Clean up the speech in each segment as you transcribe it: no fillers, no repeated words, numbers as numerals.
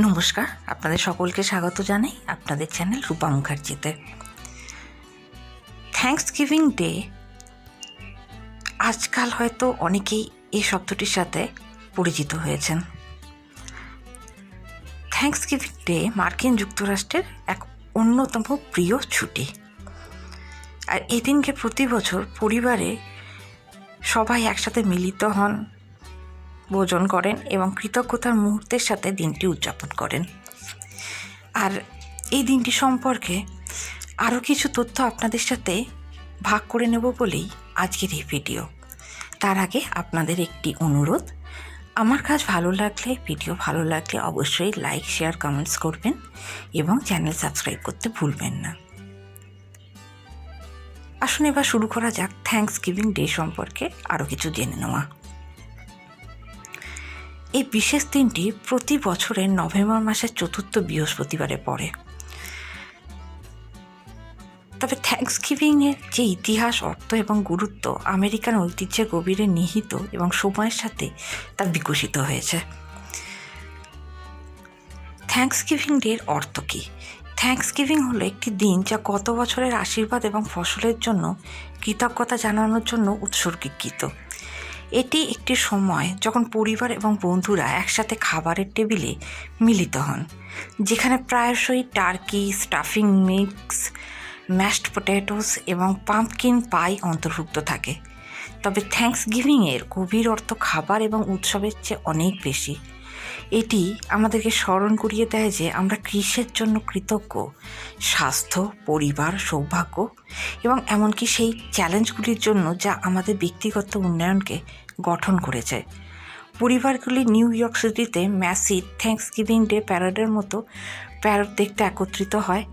নমস্কার, আপনাদের সকলকে স্বাগত জানাই আপনাদের চ্যানেল রূপা মুখার্জিতে। থ্যাঙ্কসগিভিং ডে আজকাল হয়তো অনেকেই এই শব্দটির সাথে পরিচিত হয়েছেন। থ্যাঙ্কসগিভিং ডে মার্কিন যুক্তরাষ্ট্রের এক অন্যতম প্রিয় ছুটি, আর এই দিনকে প্রতি বছর পরিবারে সবাই একসাথে মিলিত হন, ভোজন করেন এবং কৃতজ্ঞতার মুহূর্তের সাথে দিনটি উদযাপন করেন। আর এই দিনটি সম্পর্কে আরও কিছু তথ্য আপনাদের সাথে ভাগ করে নেব বলেই আজকের এই ভিডিও। তার আগে আপনাদের একটি অনুরোধ, আমার কাজ ভালো লাগলে, ভিডিও ভালো লাগলে অবশ্যই লাইক, শেয়ার, কমেন্টস করবেন এবং চ্যানেল সাবস্ক্রাইব করতে ভুলবেন না। আসুন এবার শুরু করা যাক থ্যাঙ্কসগিভিং ডে সম্পর্কে আরও কিছু জেনে নেওয়া। এই বিশেষ দিনটি প্রতি বছরের নভেম্বর মাসের চতুর্থ বৃহস্পতিবারে পড়ে। তবে থ্যাঙ্কসগিভিংয়ের যে ইতিহাস, অর্থ এবং গুরুত্ব আমেরিকান ঐতিহ্যে গভীরে নিহিত এবং সময়ের সাথে তা বিকশিত হয়েছে। থ্যাঙ্কসগিভিং ডের অর্থ কী? থ্যাঙ্কসগিভিং হলো একটি দিন যা গত বছরের আশীর্বাদ এবং ফসলের জন্য কৃতজ্ঞতা জানানোর জন্য উৎসর্গীকৃত। এটি একটি সময় যখন পরিবার এবং বন্ধুরা একসাথে খাবারের টেবিলে মিলিত হন, যেখানে প্রায়শই turkey, stuffing mix, mashed potatoes এবং পাম্পকিন পাই অন্তর্ভুক্ত থাকে। তবে থ্যাঙ্কসগিভিংয়ের গভীর অর্থ খাবার এবং উৎসবের চেয়ে অনেক বেশি। এটি আমাদেরকে স্মরণ করিয়ে দেয় যে আমরা কৃষির জন্য কৃতজ্ঞ, স্বাস্থ্য, পরিবার, সৌভাগ্য এবং এমনকি সেই চ্যালেঞ্জগুলির জন্য যা আমাদের ব্যক্তিগত উন্নয়নকে গঠন করেছে। পরিবারগুলি নিউ ইয়র্ক সিটিতে ম্যাসিভ থ্যাঙ্কসগিভিং ডে প্যারেডের মতো প্যারেড দেখতে একত্রিত হয়,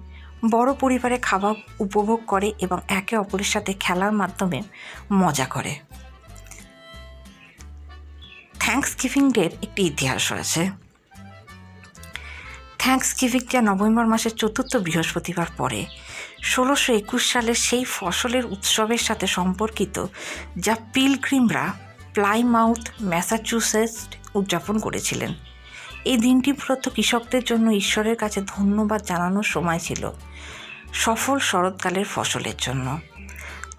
বড় পরিবারে খাবার উপভোগ করে এবং একে অপরের সাথে খেলার মাধ্যমে মজা করে। থ্যাঙ্কসগিভিং ডের একটি ইতিহাস রয়েছে। থ্যাঙ্কসগিভিং যা নভেম্বর মাসের চতুর্থ বৃহস্পতিবার পড়ে 1621 সালের সেই ফসলের উৎসবের সাথে সম্পর্কিত যা পিলগ্রিমরা প্লাইমাউথ, ম্যাসাচুসেটস উদযাপন করেছিলেন। এই দিনটি মূলত কৃষকদের জন্য ঈশ্বরের কাছে ধন্যবাদ জানানোর সময় ছিল সফল শরৎকালের ফসলের জন্য।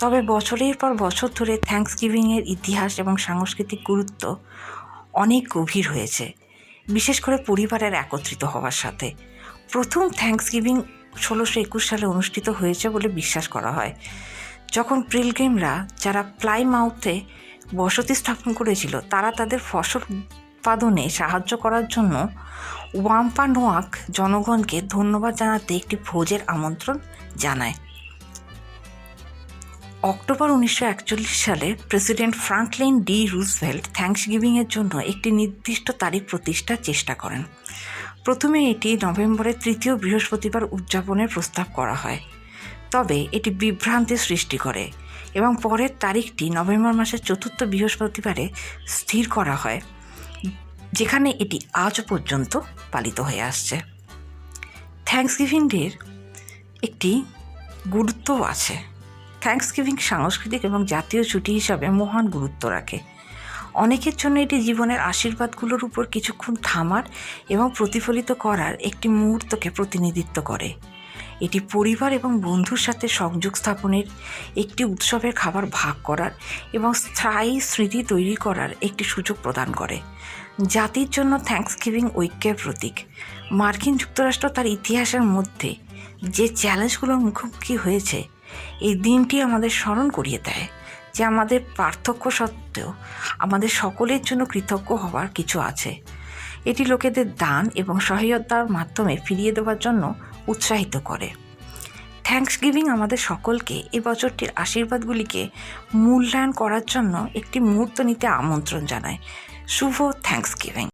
তবে বছরের পর বছর ধরে থ্যাঙ্কসগিভিংয়ের ইতিহাস এবং সাংস্কৃতিক গুরুত্ব অনেক গভীর হয়েছে, বিশেষ করে পরিবারের একত্রিত হওয়ার সাথে। প্রথম থ্যাঙ্কসগিভিং 1621 সালে অনুষ্ঠিত হয়েছে বলে বিশ্বাস করা হয়, যখন পিলগ্রিমরা যারা প্লাইমাউথে বসতি স্থাপন করেছিল তারা তাদের ফসল উৎপাদনে সাহায্য করার জন্য ওয়াম্পানোয়াক জনগণকে ধন্যবাদ জানাতে একটি ভোজের আমন্ত্রণ জানায়। অক্টোবর 1941 সালে প্রেসিডেন্ট ফ্রাঙ্কলিন ডি রুজভেল্ট থ্যাঙ্কসগিভিংয়ের জন্য একটি নির্দিষ্ট তারিখ প্রতিষ্ঠার চেষ্টা করেন। প্রথমে এটি নভেম্বরের তৃতীয় বৃহস্পতিবার উদযাপনের প্রস্তাব করা হয়, তবে এটি বিভ্রান্তির সৃষ্টি করে এবং পরের তারিখটি নভেম্বর মাসের চতুর্থ বৃহস্পতিবারে স্থির করা হয়, যেখানে এটি আজও পর্যন্ত পালিত হয়ে আসছে। থ্যাঙ্কসগিভিং ডের একটি গুরুত্বও আছে। থ্যাঙ্কসগিভিং সাংস্কৃতিক এবং জাতীয় ছুটি হিসাবে মহান গুরুত্ব রাখে। অনেকের জন্য এটি জীবনের আশীর্বাদগুলোর উপর কিছুক্ষণ থামার এবং প্রতিফলিত করার একটি মুহূর্তকে প্রতিনিধিত্ব করে। এটি পরিবার এবং বন্ধুর সাথে সংযোগ স্থাপনের, একটি উৎসবের খাবার ভাগ করার এবং স্থায়ী স্মৃতি তৈরি করার একটি সুযোগ প্রদান করে। জাতির জন্য থ্যাঙ্কসগিভিং ঐক্যের প্রতীক। মার্কিন যুক্তরাষ্ট্র তার ইতিহাসের মধ্যে যে চ্যালেঞ্জগুলোর মুখোমুখি হয়েছে, এই দিনটি আমাদের স্মরণ করিয়ে দেয় যে আমাদের পার্থক্য সত্ত্বেও আমাদের সকলের জন্য কৃতজ্ঞ হওয়ার কিছু আছে। এটি লোকেদের দান এবং সহায়তার মাধ্যমে ফিরিয়ে দেওয়ার জন্য উৎসাহিত করে। থ্যাঙ্কসগিভিং আমাদের সকলকে এই বছরটির আশীর্বাদগুলিকে মূল্যায়ন করার জন্য একটি মুহূর্ত নিতে আমন্ত্রণ জানায়। শুভ থ্যাঙ্কসগিভিং।